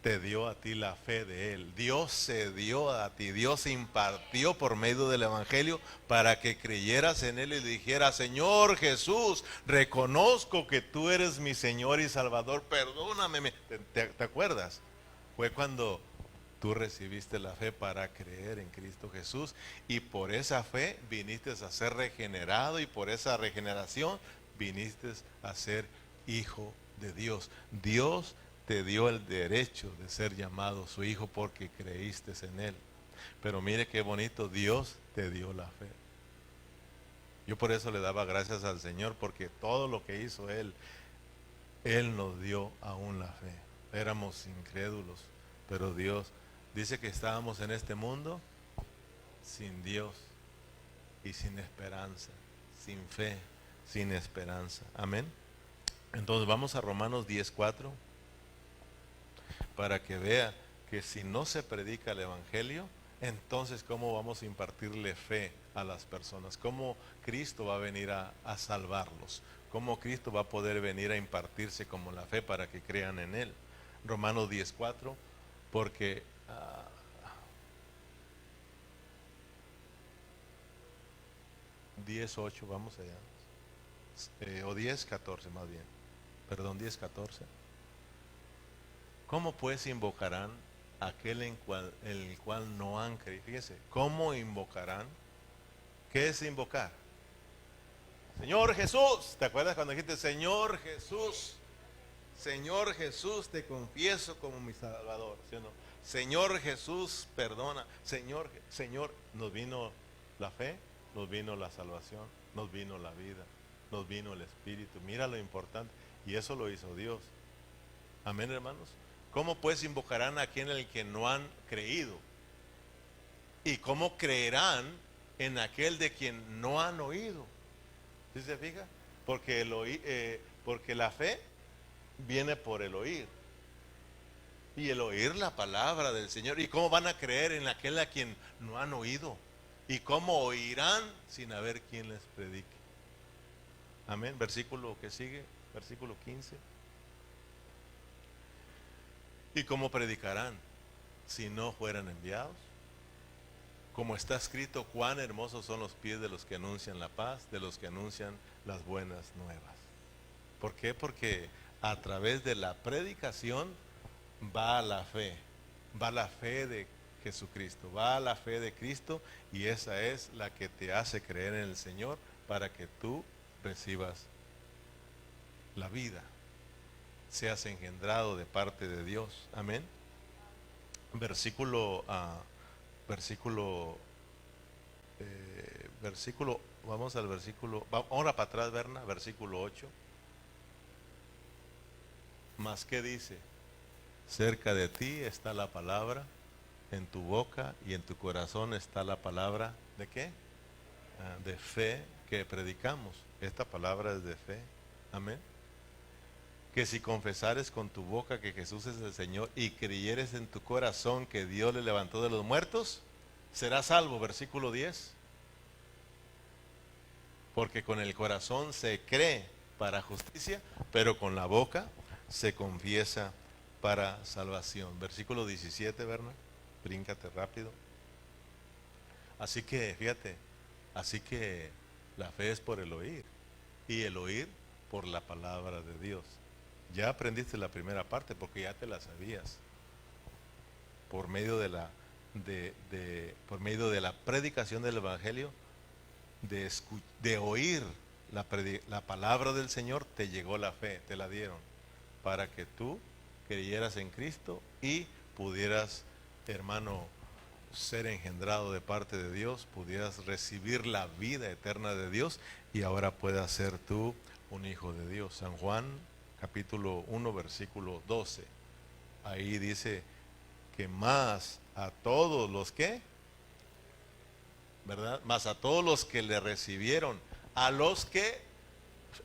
te dio a ti la fe de Él. Dios se dio a ti. Dios se impartió por medio del Evangelio para que creyeras en Él y le dijeras, Señor Jesús, reconozco que tú eres mi Señor y Salvador, perdóname. ¿Te acuerdas? Fue cuando tú recibiste la fe para creer en Cristo Jesús y por esa fe viniste a ser regenerado y por esa regeneración viniste a ser hijo de Dios. Dios te dio el derecho de ser llamado su hijo porque creíste en Él. Pero mire qué bonito, Dios te dio la fe. Yo por eso le daba gracias al Señor, porque todo lo que hizo Él Él nos dio aún la fe. Éramos incrédulos, pero Dios dice que estábamos en este mundo sin Dios y sin esperanza, sin fe, sin esperanza. Amén. Entonces vamos a Romanos 10:4 para que vea que si no se predica el Evangelio, entonces ¿cómo vamos a impartirle fe a las personas? ¿Cómo Cristo va a venir a salvarlos? ¿Cómo Cristo va a poder venir a impartirse como la fe para que crean en Él? Romanos 10:4, porque 10:8, vamos allá, o 10:14 más bien, perdón, 10:14. ¿Cómo pues invocarán aquel en el cual no han creído? Fíjese, ¿cómo invocarán? ¿Qué es invocar? Señor Jesús, ¿te acuerdas cuando dijiste Señor Jesús? Señor Jesús, te confieso como mi Salvador, ¿sí o no? Señor Jesús, perdona. Señor, nos vino la fe, nos vino la salvación, nos vino la vida, nos vino el Espíritu. Mira lo importante. Y eso lo hizo Dios. Amén, hermanos. ¿Cómo pues invocarán a aquel en el que no han creído? ¿Y cómo creerán en aquel de quien no han oído? ¿Sí se fija? Porque la fe viene por el oír. Y el oír la palabra del Señor. ¿Y cómo van a creer en aquel a quien no han oído? ¿Y cómo oirán sin haber quien les predique? Amén. Versículo que sigue, versículo 15. ¿Y cómo predicarán si no fueran enviados? Como está escrito, cuán hermosos son los pies de los que anuncian la paz, de los que anuncian las buenas nuevas. ¿Por qué? Porque a través de la predicación va la fe de Jesucristo, va la fe de Cristo, y esa es la que te hace creer en el Señor para que tú recibas la vida, seas engendrado de parte de Dios. Amén. Versículo, vamos al versículo, ahora para atrás, Berna, versículo 8. Más que dice, cerca de ti está la palabra, en tu boca y en tu corazón está la palabra, ¿de qué? De fe que predicamos. Esta palabra es de fe. Amén. Que si confesares con tu boca que Jesús es el Señor y creyeres en tu corazón que Dios le levantó de los muertos, serás salvo. Versículo 10. Porque con el corazón se cree para justicia, pero con la boca se confiesa para salvación. Versículo 17, Berna, bríncate rápido. Así que, fíjate, así que la fe es por el oír, y el oír por la palabra de Dios. Ya aprendiste la primera parte porque ya te la sabías. Por medio de por medio de la predicación del Evangelio, de oír la palabra del Señor, te llegó la fe, te la dieron, para que tú creyeras en Cristo y pudieras, hermano, ser engendrado de parte de Dios, pudieras recibir la vida eterna de Dios, y ahora puedas ser tú un hijo de Dios. San Juan capítulo 1 versículo 12, ahí dice que más a todos los que, ¿verdad? Más a todos los que le recibieron, a los que,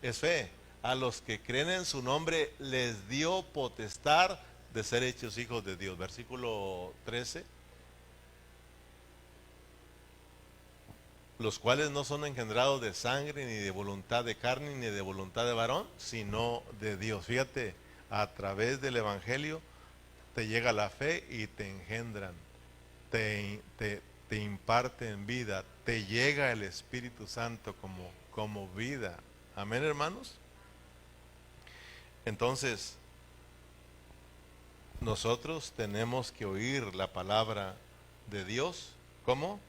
es fe, a los que creen en su nombre, les dio potestad de ser hechos hijos de Dios. Versículo 13. Los cuales no son engendrados de sangre, ni de voluntad de carne, ni de voluntad de varón, sino de Dios. Fíjate, a través del Evangelio te llega la fe y te engendran, te imparten vida, te llega el Espíritu Santo como vida. Amén, hermanos. Entonces, nosotros tenemos que oír la palabra de Dios. ¿Cómo?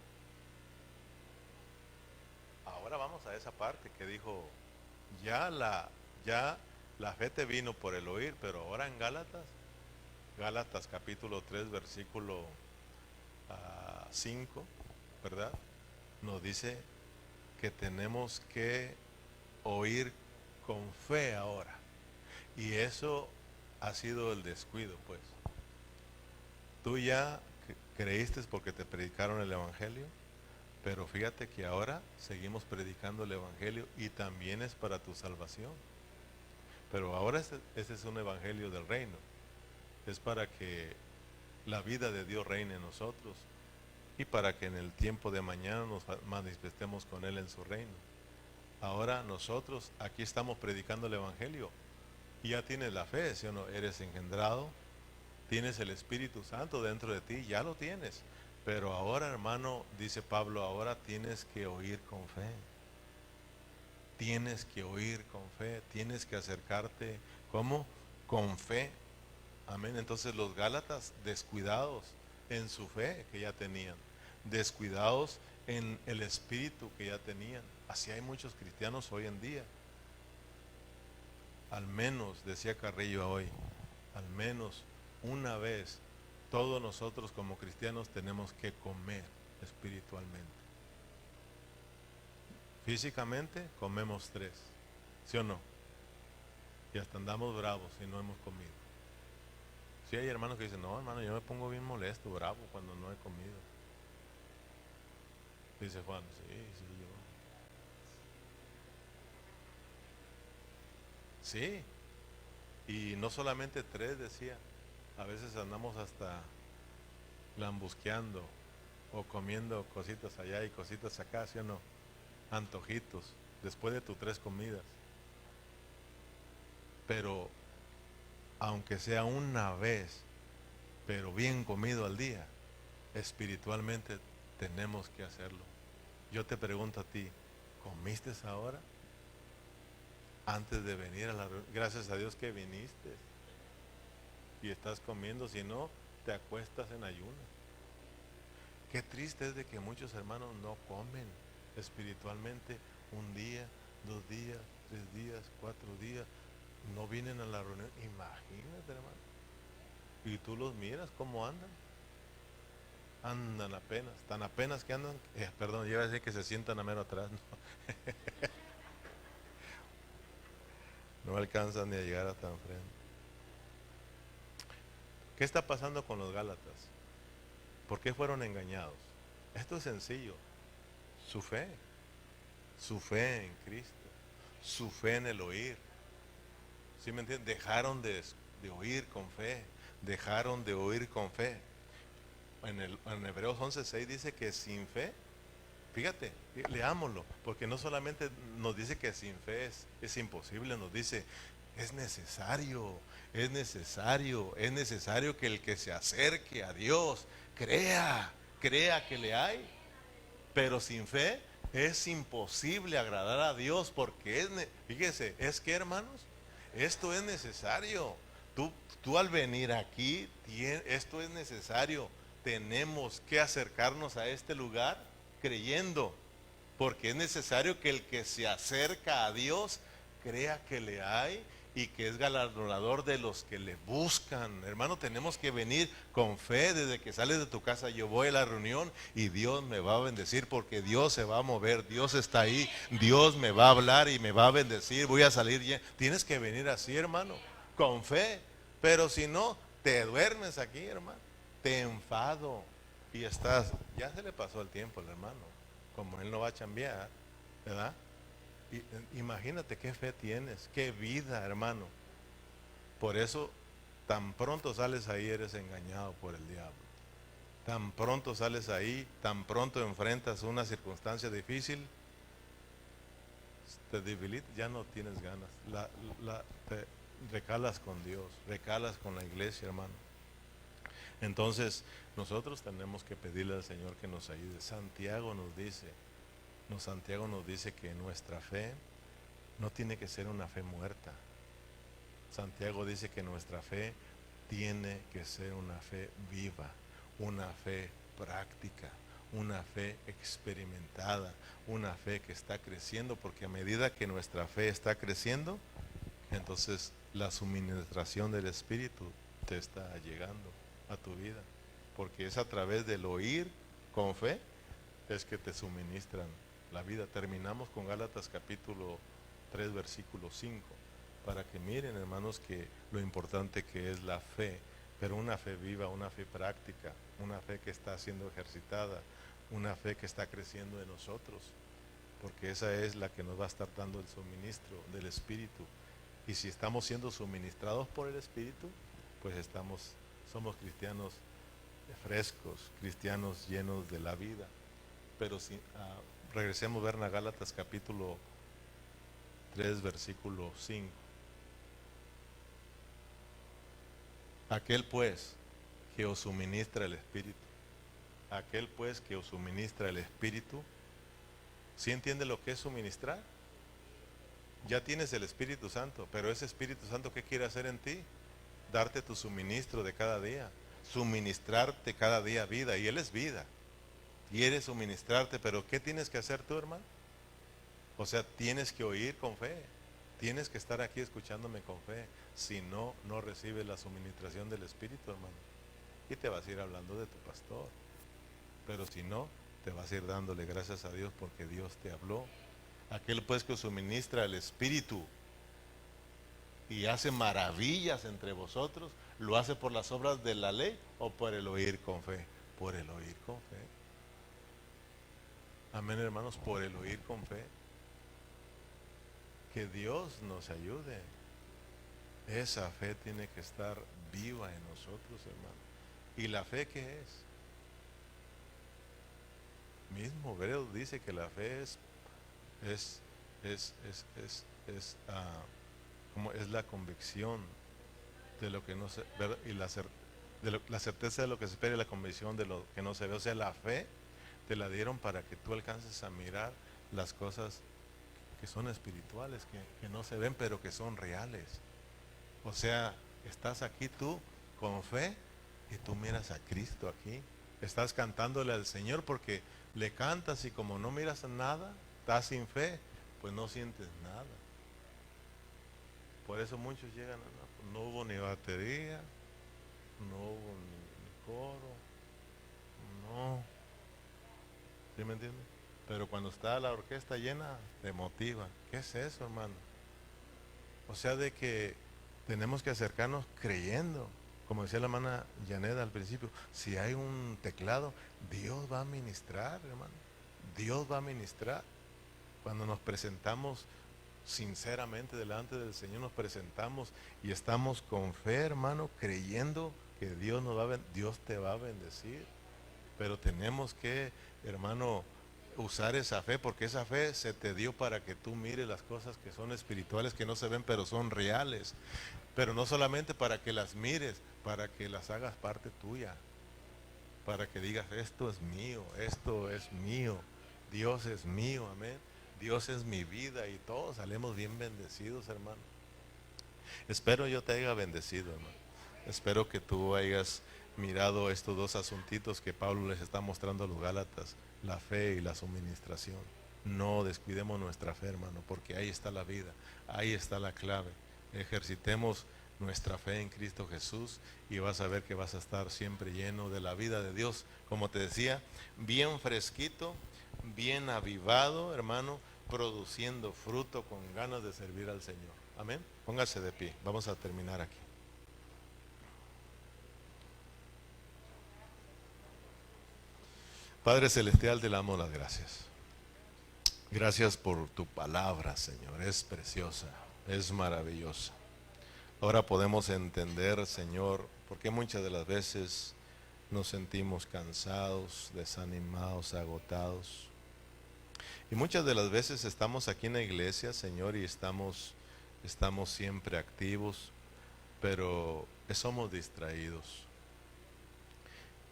Ahora vamos a esa parte que dijo, ya la fe te vino por el oír, pero ahora en Gálatas capítulo 3 versículo 5, ¿verdad? Nos dice que tenemos que oír con fe ahora. Y eso ha sido el descuido, pues. Tú ya creíste porque te predicaron el Evangelio, pero fíjate que ahora seguimos predicando el Evangelio y también es para tu salvación. Pero ahora ese es un Evangelio del reino. Es para que la vida de Dios reine en nosotros y para que en el tiempo de mañana nos manifestemos con Él en su reino. Ahora nosotros aquí estamos predicando el Evangelio y ya tienes la fe, ¿sí o no? Eres engendrado, tienes el Espíritu Santo dentro de ti, ya lo tienes. Pero ahora, hermano, dice Pablo, ahora tienes que oír con fe. Tienes que oír con fe, tienes que acercarte, ¿cómo? Con fe. Amén. Entonces los Gálatas descuidados en su fe que ya tenían, descuidados en el espíritu que ya tenían. Así hay muchos cristianos hoy en día. Al menos, decía Carrillo hoy, al menos una vez todos nosotros como cristianos tenemos que comer espiritualmente. Físicamente comemos 3, ¿sí o no? Y hasta andamos bravos si no hemos comido. Sí hay hermanos que dicen, no hermano, yo me pongo bien molesto, bravo cuando no he comido. Dice Juan, sí, yo. Sí, y no solamente 3 decía, a veces andamos hasta lambusqueando o comiendo cositas allá y cositas acá, ¿sí o no? Antojitos, después de tus 3 comidas. Pero aunque sea una vez, pero bien comido al día, espiritualmente tenemos que hacerlo. Yo te pregunto a ti, ¿comiste ahora? Antes de venir a la reunión, gracias a Dios que viniste y estás comiendo, si no, te acuestas en ayuno. Qué triste es de que muchos hermanos no comen espiritualmente un día, 2 días, 3 días, 4 días, no vienen a la reunión. Imagínate, hermano. Y tú los miras cómo andan. Andan apenas, tan apenas que andan, perdón, yo iba a decir que se sientan a mero atrás, no alcanzan ni a llegar hasta enfrente. ¿Qué está pasando con los Gálatas? ¿Por qué fueron engañados? Esto es sencillo, su fe en Cristo, su fe en el oír. ¿Sí me entienden? Dejaron de oír con fe, dejaron de oír con fe. En Hebreos 11:6 dice que sin fe, fíjate, leámoslo, porque no solamente nos dice que sin fe es imposible, nos dice, es necesario, es necesario, es necesario que el que se acerque a Dios crea que le hay, pero sin fe es imposible agradar a Dios porque fíjese, es que hermanos, esto es necesario. Tú al venir aquí, esto es necesario. Tenemos que acercarnos a este lugar creyendo, porque es necesario que el que se acerca a Dios crea que le hay y que es galardonador de los que le buscan. Hermano, tenemos que venir con fe. Desde que sales de tu casa, yo voy a la reunión y Dios me va a bendecir porque Dios se va a mover, Dios está ahí, Dios me va a hablar y me va a bendecir, voy a salir ya. Tienes que venir así, hermano, con fe. Pero si no, te duermes aquí, hermano, te enfado y estás, ya se le pasó el tiempo al hermano, como él no va a chambear, ¿verdad? Imagínate qué fe tienes, qué vida, hermano. Por eso, tan pronto sales ahí, eres engañado por el diablo. Tan pronto sales ahí, tan pronto enfrentas una circunstancia difícil, te debilitas, ya no tienes ganas. Te recalas con Dios, recalas con la iglesia, hermano. Entonces, nosotros tenemos que pedirle al Señor que nos ayude. Santiago nos dice que nuestra fe no tiene que ser una fe muerta. Santiago dice que nuestra fe tiene que ser una fe viva, una fe práctica, una fe experimentada, una fe que está creciendo, porque a medida que nuestra fe está creciendo, entonces la suministración del Espíritu te está llegando a tu vida, porque es a través del oír con fe es que te suministran la vida. Terminamos con Gálatas capítulo 3 versículo 5 para que miren, hermanos, que lo importante que es la fe, pero una fe viva, una fe práctica, una fe que está siendo ejercitada, una fe que está creciendo en nosotros, porque esa es la que nos va a estar dando el suministro del Espíritu. Y si estamos siendo suministrados por el Espíritu, pues somos cristianos frescos, cristianos llenos de la vida. Pero si regresemos a ver a Gálatas capítulo 3, versículo 5. Aquel pues que os suministra el Espíritu, aquel pues que os suministra el Espíritu, ¿sí entiende lo que es suministrar? Ya tienes el Espíritu Santo, pero ese Espíritu Santo, ¿qué quiere hacer en ti? Darte tu suministro de cada día, suministrarte cada día vida, y Él es vida. Quiere suministrarte, pero ¿qué tienes que hacer tú, hermano? O sea, tienes que oír con fe, tienes que estar aquí escuchándome con fe. Si no, no recibes la suministración del Espíritu, hermano. Y te vas a ir hablando de tu pastor. Pero si no, te vas a ir dándole gracias a Dios porque Dios te habló. Aquel pues que os suministra el Espíritu y hace maravillas entre vosotros, ¿lo hace por las obras de la ley o por el oír con fe? Por el oír con fe. Amén, hermanos, por el oír con fe. Que Dios nos ayude. Esa fe tiene que estar viva en nosotros, hermano. ¿Y la fe qué es? Mismo Hebreo dice que la fe como es la convicción de lo que no se ve, y la certeza de lo que se espera y la convicción de lo que no se ve. O sea, la fe te la dieron para que tú alcances a mirar las cosas que son espirituales, que no se ven, pero que son reales. O sea, estás aquí tú con fe y tú miras a Cristo aquí. Estás cantándole al Señor porque le cantas y como no miras nada, estás sin fe, pues no sientes nada. Por eso muchos llegan, no hubo ni batería, no hubo ni coro, no. ¿Sí me entiendes? Pero cuando está la orquesta llena, te motiva. ¿Qué es eso, hermano? O sea, de que tenemos que acercarnos creyendo. Como decía la hermana Yaneda al principio, si hay un teclado, Dios va a ministrar, hermano. Dios va a ministrar. Cuando nos presentamos sinceramente delante del Señor, nos presentamos y estamos con fe, hermano, creyendo que Dios Dios te va a bendecir. Pero tenemos que, hermano, usar esa fe, porque esa fe se te dio para que tú mires las cosas que son espirituales, que no se ven, pero son reales. Pero no solamente para que las mires, para que las hagas parte tuya. Para que digas, esto es mío, Dios es mío, amén. Dios es mi vida y todos salimos bien bendecidos, hermano. Espero yo te haya bendecido, hermano. Espero que tú hayas mirado estos dos asuntitos que Pablo les está mostrando a los Gálatas, la fe y la suministración. No descuidemos nuestra fe, hermano, porque ahí está la vida, ahí está la clave. Ejercitemos nuestra fe en Cristo Jesús y vas a ver que vas a estar siempre lleno de la vida de Dios. Como te decía, bien fresquito, bien avivado, hermano, produciendo fruto con ganas de servir al Señor. Amén. Póngase de pie, vamos a terminar aquí. Padre Celestial, te damos las gracias. Gracias por tu palabra, Señor. Es preciosa, es maravillosa. Ahora podemos entender, Señor, por qué muchas de las veces nos sentimos cansados, desanimados, agotados. Y muchas de las veces estamos aquí en la iglesia, Señor, y estamos siempre activos, pero somos distraídos.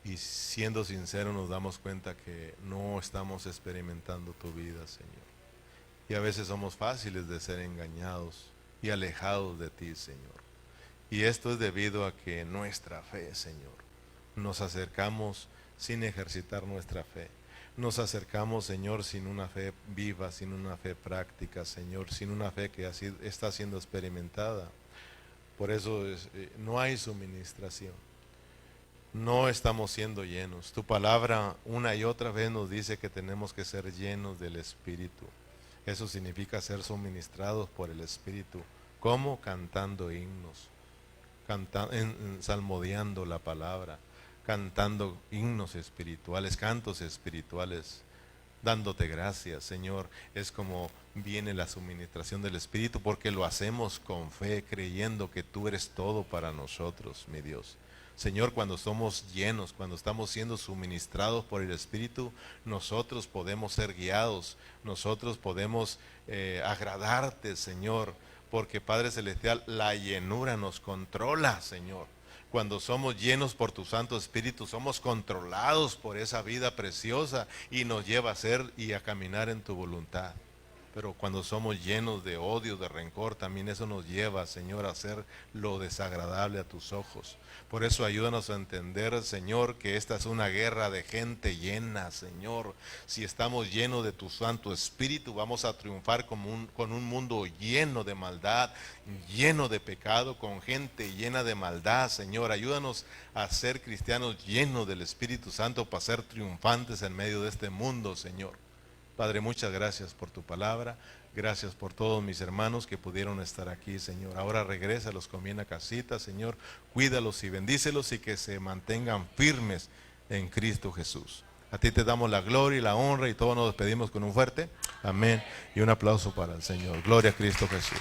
Y siendo sinceros nos damos cuenta que no estamos experimentando tu vida, Señor. Y a veces somos fáciles de ser engañados y alejados de ti, Señor. Y esto es debido a que nuestra fe, Señor, nos acercamos sin ejercitar nuestra fe. Nos acercamos, Señor, sin una fe viva, sin una fe práctica, Señor, sin una fe que está siendo experimentada. Por eso no hay suministración. No estamos siendo llenos. Tu palabra una y otra vez nos dice que tenemos que ser llenos del Espíritu. Eso significa ser suministrados por el Espíritu ¿Cómo? Cantando himnos, salmodiando la palabra, cantando himnos espirituales, cantos espirituales, dándote gracias, Señor. Es como viene la suministración del Espíritu, porque lo hacemos con fe, creyendo que tú eres todo para nosotros, mi Dios. Señor, cuando somos llenos, cuando estamos siendo suministrados por el Espíritu, nosotros podemos ser guiados, nosotros podemos agradarte, Señor, porque Padre Celestial, la llenura nos controla, Señor. Cuando somos llenos por tu Santo Espíritu, somos controlados por esa vida preciosa y nos lleva a ser y a caminar en tu voluntad. Pero cuando somos llenos de odio, de rencor, también eso nos lleva, Señor, a hacer lo desagradable a tus ojos. Por eso ayúdanos a entender, Señor, que esta es una guerra de gente llena, Señor. Si estamos llenos de tu Santo Espíritu, vamos a triunfar con un mundo lleno de maldad, lleno de pecado, con gente llena de maldad, Señor. Ayúdanos a ser cristianos llenos del Espíritu Santo para ser triunfantes en medio de este mundo, Señor. Padre, muchas gracias por tu palabra, gracias por todos mis hermanos que pudieron estar aquí, Señor. Ahora regresa, los conviene a casita, Señor, cuídalos y bendícelos y que se mantengan firmes en Cristo Jesús. A ti te damos la gloria y la honra y todos nos despedimos con un fuerte amén y un aplauso para el Señor. Gloria a Cristo Jesús.